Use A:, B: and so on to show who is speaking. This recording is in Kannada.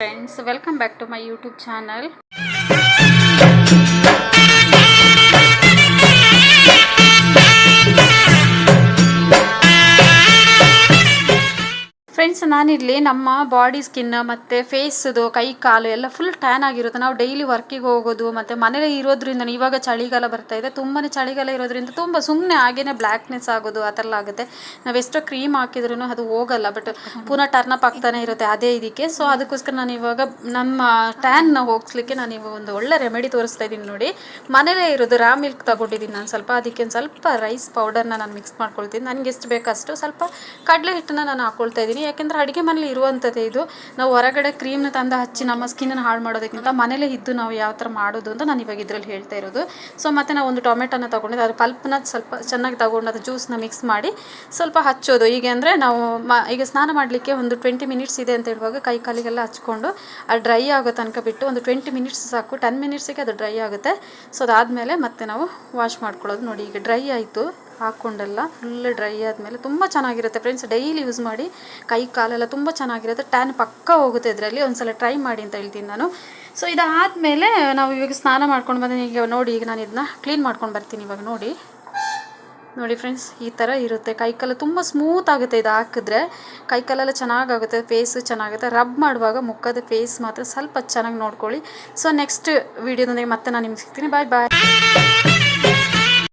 A: Friends, welcome back to my YouTube channel. Friends, ನಾನಿಲ್ಲಿ ನಮ್ಮ ಬಾಡಿ ಸ್ಕಿನ್ ಮತ್ತು ಫೇಸ್ದು ಕೈ ಕಾಲು ಎಲ್ಲ ಫುಲ್ ಟ್ಯಾನ್ ಆಗಿರುತ್ತೆ. ನಾವು ಡೈಲಿ ವರ್ಕಿಗೆ ಹೋಗೋದು ಮತ್ತು ಮನೇಲಿ ಇರೋದ್ರಿಂದ ಇವಾಗ ಚಳಿಗಾಲ ಬರ್ತಾ ಇದೆ, ತುಂಬಾ ಚಳಿಗಾಲ ಇರೋದ್ರಿಂದ ತುಂಬ ಸುಮ್ಮನೆ ಹಾಗೇ ಬ್ಲ್ಯಾಕ್ನೆಸ್ ಆಗೋದು ಆ ಥರ ಆಗುತ್ತೆ. ನಾವು ಎಷ್ಟೋ ಕ್ರೀಮ್ ಹಾಕಿದ್ರೂ ಅದು ಹೋಗಲ್ಲ, ಬಟ್ ಪುನಃ ಟರ್ನ್ ಅಪ್ ಆಗ್ತಾನೆ ಇರುತ್ತೆ ಅದೇ ಇದಕ್ಕೆ. ಸೊ ಅದಕ್ಕೋಸ್ಕರ ನಾನು ಇವಾಗ ನಮ್ಮ ಟ್ಯಾನ್ನ ಹೋಗಿಸ್ಲಿಕ್ಕೆ ನಾನು ಇವಾಗ ಒಂದು ಒಳ್ಳೆ ರೆಮಿಡಿ ತೋರಿಸ್ತಾ ಇದ್ದೀನಿ ನೋಡಿ. ಮನೇಲೇ ಇರೋದು ರಾ ಮಿಲ್ಕ್ ತಗೊಂಡಿದ್ದೀನಿ ನಾನು ಸ್ವಲ್ಪ. ಅದಕ್ಕೆ ಒಂದು ಸ್ವಲ್ಪ ರೈಸ್ ಪೌಡರ್ನ ನಾನು ಮಿಕ್ಸ್ ಮಾಡ್ಕೊಳ್ತೀನಿ. ನನಗೆ ಎಷ್ಟು ಬೇಕಷ್ಟು ಸ್ವಲ್ಪ ಕಡಲೆ ಹಿಟ್ಟನ್ನು ನಾನು ಹಾಕ್ಕೊಳ್ತಾ ಇದ್ದೀನಿ. ಯಾಕೆಂದರೆ ಅಡುಗೆ ಮನೇಲಿ ಇರುವಂಥದ್ದೇ ಇದು. ನಾವು ಹೊರಗಡೆ ಕ್ರೀಮ್ನ ತಂದು ಹಚ್ಚಿ ನಮ್ಮ ಸ್ಕಿನ್ನನ್ನು ಹಾಳು ಮಾಡೋದಕ್ಕಿಂತ ಮನೇಲೇ ಇದ್ದು ನಾವು ಯಾವ ಥರ ಮಾಡೋದು ಅಂತ ನಾನು ಇವಾಗ ಇದರಲ್ಲಿ ಹೇಳ್ತಾ ಇರೋದು. ಸೊ ಮತ್ತು ನಾವು ಒಂದು ಟೊಮೆಟೊನ ತೊಗೊಂಡಿದ್ದು, ಅದ್ರ ಪಲ್ಪನ್ನ ಸ್ವಲ್ಪ ಚೆನ್ನಾಗಿ ತೊಗೊಂಡು ಅದು ಜ್ಯೂಸನ್ನ ಮಿಕ್ಸ್ ಮಾಡಿ ಸ್ವಲ್ಪ ಹಚ್ಚೋದು. ಈಗ ಅಂದರೆ ನಾವು ಈಗ ಸ್ನಾನ ಮಾಡಲಿಕ್ಕೆ ಒಂದು 20 ಮಿನಿಟ್ಸ್ ಇದೆ ಅಂತ ಹೇಳುವಾಗ ಕೈ ಕಾಲಿಗೆಲ್ಲ ಹಚ್ಕೊಂಡು ಅದು ಡ್ರೈ ಆಗೋ ತನಕ ಬಿಟ್ಟು ಒಂದು 20 ಮಿನಿಟ್ಸ್ ಸಾಕು. 10 ಮಿನಿಟ್ಸಿಗೆ ಅದು ಡ್ರೈ ಆಗುತ್ತೆ. ಸೊ ಅದಾದಮೇಲೆ ಮತ್ತೆ ನಾವು ವಾಶ್ ಮಾಡ್ಕೊಳ್ಳೋದು. ನೋಡಿ ಈಗ ಡ್ರೈ ಆಯಿತು, ಹಾಕ್ಕೊಂಡೆಲ್ಲ ಫುಲ್ ಡ್ರೈ ಆದಮೇಲೆ ತುಂಬ ಚೆನ್ನಾಗಿರುತ್ತೆ ಫ್ರೆಂಡ್ಸ್. ಡೈಲಿ ಯೂಸ್ ಮಾಡಿ, ಕೈ ಕಾಲೆಲ್ಲ ತುಂಬ ಚೆನ್ನಾಗಿರುತ್ತೆ. ಟ್ಯಾನ್ ಪಕ್ಕ ಹೋಗುತ್ತೆ ಇದರಲ್ಲಿ. ಒಂದ್ಸಲ ಟ್ರೈ ಮಾಡಿ ಅಂತ ಹೇಳ್ತೀನಿ ನಾನು. ಸೊ ಇದಾದಮೇಲೆ ನಾವು ಇವಾಗ ಸ್ನಾನ ಮಾಡ್ಕೊಂಡು ಬಂದು ಈಗ ನೋಡಿ, ಈಗ ನಾನು ಇದನ್ನ ಕ್ಲೀನ್ ಮಾಡ್ಕೊಂಡು ಬರ್ತೀನಿ ಇವಾಗ. ನೋಡಿ ಫ್ರೆಂಡ್ಸ್, ಈ ಥರ ಇರುತ್ತೆ. ಕೈಕಾಲು ತುಂಬ ಸ್ಮೂತ್ ಆಗುತ್ತೆ ಇದು ಹಾಕಿದ್ರೆ. ಕೈಕಾಲೆಲ್ಲ ಚೆನ್ನಾಗಾಗುತ್ತೆ, ಫೇಸು ಚೆನ್ನಾಗುತ್ತೆ. ರಬ್ ಮಾಡುವಾಗ ಮುಖದ ಫೇಸ್ ಮಾತ್ರ ಸ್ವಲ್ಪ ಚೆನ್ನಾಗಿ ನೋಡ್ಕೊಳ್ಳಿ. ಸೊ ನೆಕ್ಸ್ಟ್ ವೀಡಿಯೋದೊಂದಿಗೆ ಮತ್ತೆ ನಾನು ನಿಮ್ಗೆ ಸಿಗ್ತೀನಿ. ಬಾಯ್ ಬಾಯ್.